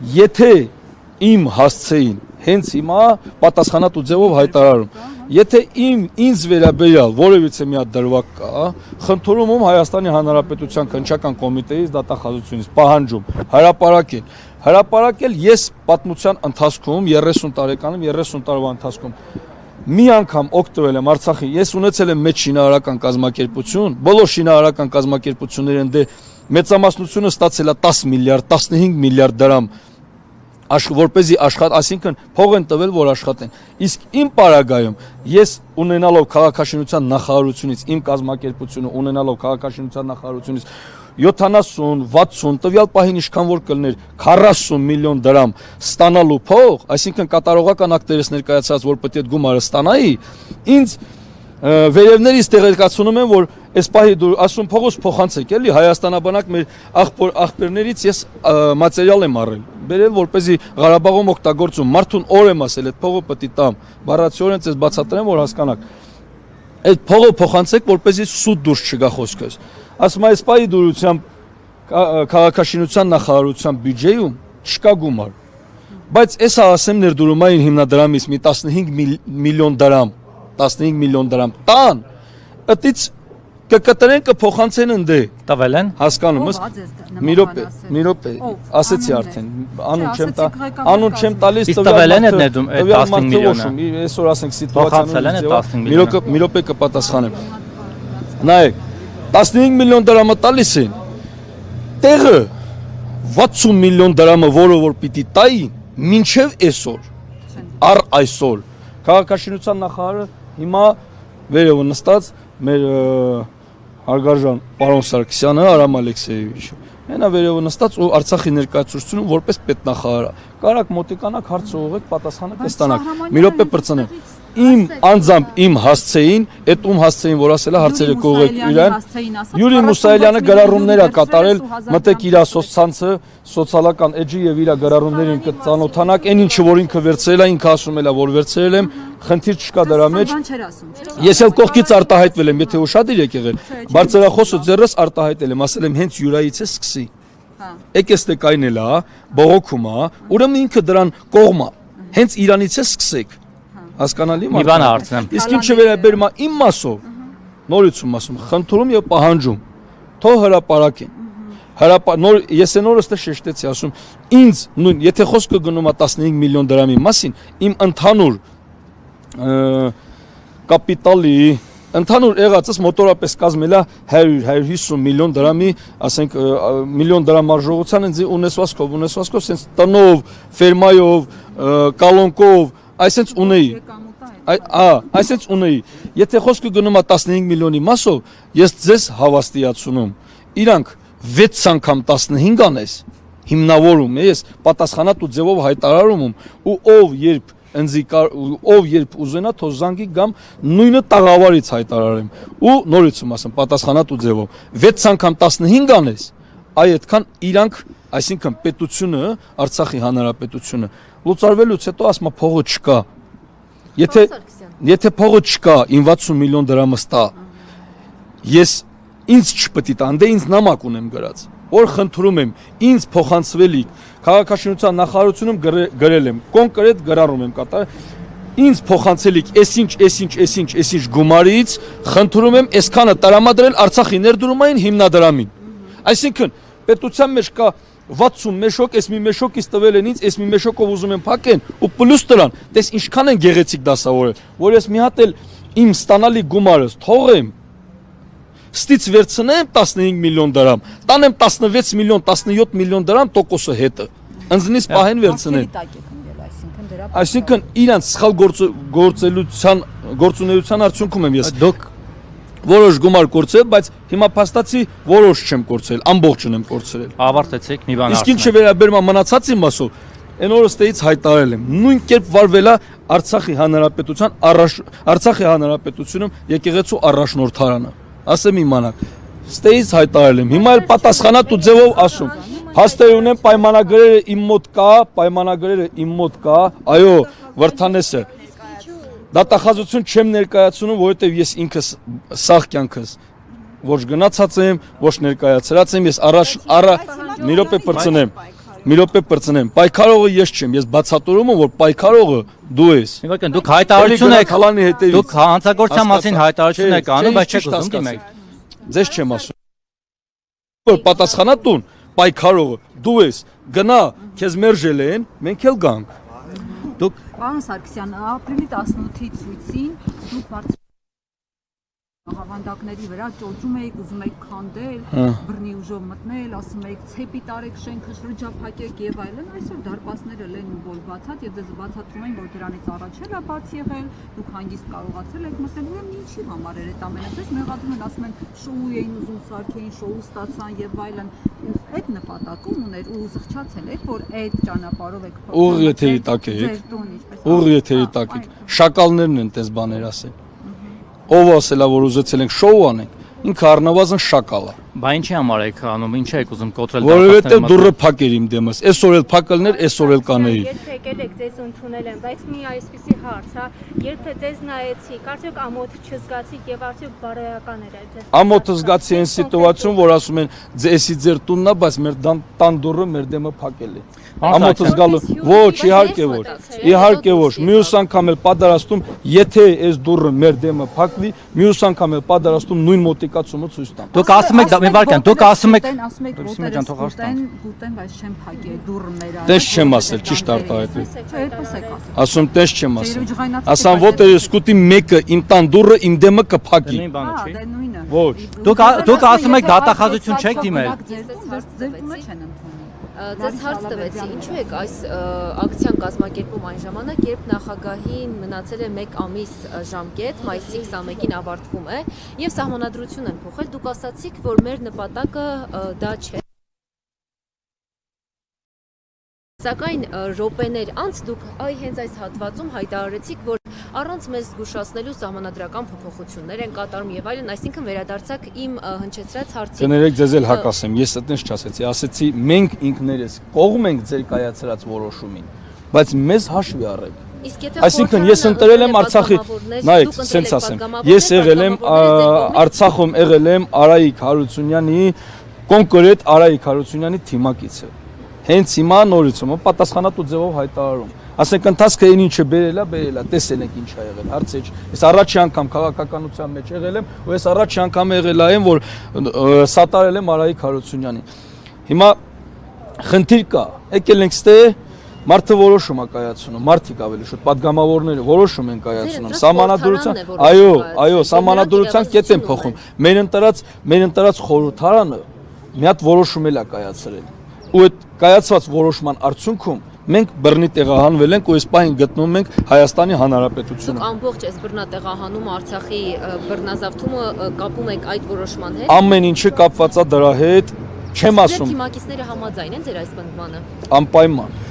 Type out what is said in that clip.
եթե իմ հասցեին հենց հիմա պատասխանատու ձևով հայտարարում, եթե ինձ վերաբերյալ որևիցե մի հատ դրվագ կա, խնդրում եմ Հայաստանի Հանրապետության քննչական կոմիտեից դատախազությունից պահանջում հրապարակել ես պատմության ընթացքում 30 տարեկանում 30 տարվա ընթացքում մի անգամ օգտվել եմ Արցախի, ես ունեցել եմ մեծ շինարարական կազմակերպություն, բոլոր շինարարական կազմակերպությունները դե մեծամասնությունը ստացել է 10 միլիարդ, 15 միլիարդ դրամ որպեսզի աշխատեն, այսինքն փող են տվել, որ աշխատեն։ Իսկ իմ պարագայում ես ունենալով քաղաքաշինության նախարարությունից, իմ կազմակերպությունը ունենալով քաղաքաշինության նախարարությունից 70, 60, տվյալ պահին ինչքան որ կլներ 40 միլիոն դրամ ստանալու փող, այսինքն կատարողական ակտերս ներկայացած, որ պետք է գումարը ստանայի, ինձ վերևներից տեղեկացնում են, որ այս պահի դու ասում փողոց փոխանցեք, էլի Հայաստանաբանակ մեր աղբերներից ես մատերիալ եմ առել, բերել որպեսզի Ղարաբաղում օգտագործում, մարդուն օր եմ ասել, այդ փողը պետք է տամ, բառացիորեն ցես բացատրեմ, որ հասկանաք։ Այդ փողը փոխանցեք, որպեսզի սուտ դուրս չգա խոսքս։ Ասում այս պահի դուրությամբ քաղաքաշինության նախարարության բյուջեում չկա գումար։ Բայց էսա ասեմ ներդրումային հիմնադրամից մի 15 միլիոն դրամ տան, ըտից կկտրեն կփոխանցեն ընդե։ Տվել են։ Հասկանում ես։ Մի րոպե, ասեցի արդեն, անուն չեմ տալիս տվել են այդ 15 միլիոնը։ Այսօր ասենք սիտուացիան մի րոպե կպատասխանեմ։ Նայեք, 15 միլիոն դրամը տալիս են, տեղը 60 միլիոն դրամը, որը որ պիտի տային, մինչև այսօր, այսօր, քաղաքաշինության նախարարը հիմա վերևը նստած մեր հարգարժան պարոն Սարգսյանը, Արամ Ալեքսեևիչը, հենա վերևը նստած ու Արցախի ներկայացուցչությունում որպես պետնախարար, կարակ մոտիկանաք հարցը ուղղեք, պատասխանը կստանաք։ Մի րոպե պրծնեմ։ Իմ անձամբ իմ հասցեին, այդ ում հասցեին, որ ասելա հարցերը կողեք իրան, Յուրի Մուսայելյանը գրառումներ է կատարել, մտեք իր սոցցանցը, սոցիալական էջի եւ իր գրառումներին կծանոթանաք, այն ինչը որ ինքը վերցրել է, ինքը ասում է, որ վերցրել եմ, խնդիր չկա դրա մեջ։ Ես էլ կողքից արտահայտվել եմ, եթե ուշադիր եք եղել, բարձրախոսը ձեռս արտահայտել եմ, ասել եմ հենց Յուրայից է սկսի։ Եկես տեկային էլ է, բողոքում է, ուրեմն ինքը դրան կողմ է, հենց իրանից է սկսեք։ Հասկանալի՞ մի բան հարցնեմ։ Իսկ ինչ վերաբերում է իմ մասով, նորից եմ ասում, խնդրում եւ պահանջում, թող հրապարակեն։ Ես այն օրը շեշտեցի, ասում, ինձ նույն, եթե խոսքը գնում է 15 միլիոն դրամի մասին, իմ ընդհանուր կապիտալի, ընդհանուր եղածս մոտորապես կազմել է 100-150 միլիոն դրամի, ասենք միլիոն դրամ արժողության ինձ ունեցվածքով, սենց տնով, ֆերմայով, կալոնկով, այսենց ունեի, եթե խոսքը գնում է 15 միլիոնի մասով, ես ձեզ հավաստիացնում, իրանք 6 անգամ 15 անես, հիմնավորում ես, պատասխանատու ձևով հայտարարում ու ով երբ ուզենա թող զանգի գամ նույնը տաղավարից հայտարարեմ ու նորից եմ ասում պատասխանատու ձևով 6 անգամ 15 անես, այդքան իրանք, այսինքն պետությունը, Արցախի հանրապետությունը լուծարվելուց հետո ասում է փողը չկա։ Եթե փողը չկա, 60 միլիոն դրամը ստա, ես ինձ չպետք է տա, դե ինձ նամակ ունեմ գրած, որ խնդրում եմ, ինձ փոխանցվելիք, քաղաքաշինության նախարարությունում գրել եմ, կոնկրետ գրառում եմ կատարել, ինձ փոխանցելիք, այսինչ գումարից, խնդրում եմ, այսքանը տրամադրել Արցախի ներդրումային հիմնադրամին։ Այսինքն, պետության մեջ կա 60 մեշոկ, այս մի մեշոկից տվել են ինձ, այս մի մեշոկով ուզում են փակեն ու պլյուս դրան, տես ինչքան են գեղեցիկ դասավորել, որ ես մի հատ էլ իմ ստանալի գումարս թողեմ, ստից վերցնեմ 15 միլիոն դրամ, տանեմ 16 միլիոն, 17 միլիոն դրամ տոկոսը հետը, ընձնից պահեն վերցնեն։ Այսինքն իրանց սխալ գործունեության արդյունքում եմ ես որոշ գումար կորցրել, բայց հիմա փաստացի որոշ չեմ կորցրել, ամբողջն եմ կորցրել։ Ավարտեցեք, մի բան ասեմ։ Իսկ ինչը վերաբերում է մնացածի մասով, այն օրը ստեից հայտարարել եմ, նույն կերպ վարվել է Արցախի հանրապետությունում եկեղեցու առաջնորդարանը։ Ասեմ իմանաք, ստեից հայտարարել եմ, հիմա էլ պատասխանատու ձևով ասում, հաստեր ունեմ պայմանագրերը իմ մոտ կա, այո, Վրթանեսը դատախազություն չեմ ներկայացնում, որովհետև ես ինքս սաղ կյանքս ոչ գնացած եմ, ոչ ներկայացրած եմ, ես մի րոպե պրծնեմ, մի րոպե բրցնեմ։ Պայքարողը ես չեմ, ես բացատրում եմ, որ պայքարողը դու ես։ Մի բան, դուք հայտարարություն եք, Քալանի հետևից։ դուք հանցագործության մասին հայտարարություն եք անում, բայց չեք ուզում դիմեք։ Ձեզ չեմ ասում։ Որ պատասխանատուն պայքարողը դու ես։ Գնա, քեզ մերժել են, մենք էլ գանք։ Դուք Պարոն Սարգսյան, ապրիլի 18-ից ցույցին դուք Հավանդակների վրա ճոճում եք, ուզում եք քանդել, բռնի ուժով մտնել, ասում եք ցեպի տարեք շենքը շրջափակեք եւ այլն, այսօր դարպասները լեն ու որ բացած եւ ձեզ բացատրում են, որ դրանից առաջ էլ է բաց եղել, դուք հանգիստ կարողացել եք մտնել, ուրեմն ինչի համար էր այդ ամենը, ձեզ մեղադրում են, ասում են շոու էին ուզում սարքեին, շոու ստացան եւ այլն, այդ նպատակում ուներ ու զղջացել եք, որ այդ ճանապարհով եք Ուղ եթերի տակ եք, ուղ եթերի տակ եք, շակալներն են տես բաներ ասել։ Ով ասելա, որ ուզեցել ենք շոու անենք, ինքը առնվազն շակալ է։ բա ինչի համար եք անում, ինչ եք ուզում կոտրել Որովհետև դուրը փակեր իմ դեմս, այսօր էլ փակելներ, այսօր էլ կանեի։ Երբ եկել եք ձեզ ընդունել են, բայց մի այսպիսի հարց, հա, երբ ձեզ նայեցիք, արդյոք ամոթ չզգացիք եւ արդյոք բարոյական էր այդ ձեզ։ Ամոթը զգացի այն սիտուացիոն, որ ասում են, «Էսի ձեր տունն է, բայց մեր տան դուռը մեր դեմը փակել է»։ Ամոթը զգալու, ոչ, իհարկե ոչ։ Իհարկե ոչ։ Մյուս անգամ էլ պատրաստում, եթե այս դուռը մեր դեմը փակվի, մյուս անգամ էլ պատրաստում նույն մոտիկացումը ցույց տամ։ Դուք ասում եք, մի բան, դուք ասում եք գուտեն, բայց չեմ փակի այդ դուռը մեր արած։ Տես չեմ ասել, ճիշտ արտահայտել։ Չէ, այդպես եք ասում։ Ասում տես չեմ ասել։ Ասամ ոտերը սկուտի մեկը իմ տան դուռը իմ դեմը կփակի։ նույն բանը չի։ Դե նույնը։ Ոչ։ Դուք ասում եք դատախազություն չեք դիմել։ Ձեր տունը չեն ընդունում։ Ձեզ հարց տվեցի, ինչու եք այս ակցիան կազմակերպում այն ժամանակ, երբ նախագահին մնացել է 1 ամիս ժամկետ, մայիսի 21-ին ավարտվում է, եւ սահմանադրություն են փոխել, դուք ասացիք, որ մեր նպատակը դա չէ։ Սակայն րոպեներ անց դուք հենց այս հատվածում հայտարարեցիք, որ առանց մեզ զգուշացնելու սահմանադրական փոփոխություններ են կատարում եւ այլն, այսինքն վերադարձակ իմ հնչեցրած հարցին։ Կներեք, ձեզ էլ հակասեմ, ես այդպես չասեցի, ասեցի մենք ինքներս կողմ ենք ձեր կայացրած որոշումին, բայց մեզ հաշվի առեք։ Այսինքն ես ընտրել եմ Արցախի, նայեք, սենց ասեմ, ես եղել եմ Արցախում եղել եմ Արայիկ Հարությունյանի, կոնկրետ Արայիկ Հարությունյանի թիմակիցը։ Հենց հիմա նորից պատասխանատու ձևով հայտարարում։ Ասենք ընթացքը այն ինչը բերելա, տեսել ենք ինչ ա եղել, հարց է։ Ես առաջի անգամ քաղաքականության մեջ եղել եմ, ու ես առաջի անգամ եղել եմ, որ սատարել եմ Արայիկ Հարությունյանին։ Հիմա խնդիր կա, եկել ենք ստե, մարդը որոշում է կայացնում, մարդիկ ավելի շուտ падգամավորները որոշում են կայացնում, սահմանադրության, այո, սահմանադրության կետ են փոխում։ Մեր ընտրած խորհրդարանը մի հատ որոշում էլ է կայացրել։ Ու այդ կայացված որոշման արդյունքում մենք բռնի տեղահանվել ենք ու այս պահին գտնվում ենք Հայաստանի Հանրապետությունում։ Դուք ամբողջ այս բռնատեղահանում Արցախի բռնազավթումը կապում եք այդ որոշման հետ։ Ամեն ինչը կապված է դրա հետ, չեմ ասում։ Թիմակիցները համաձայն են ձեր այս պնդմանը։ Անպայման։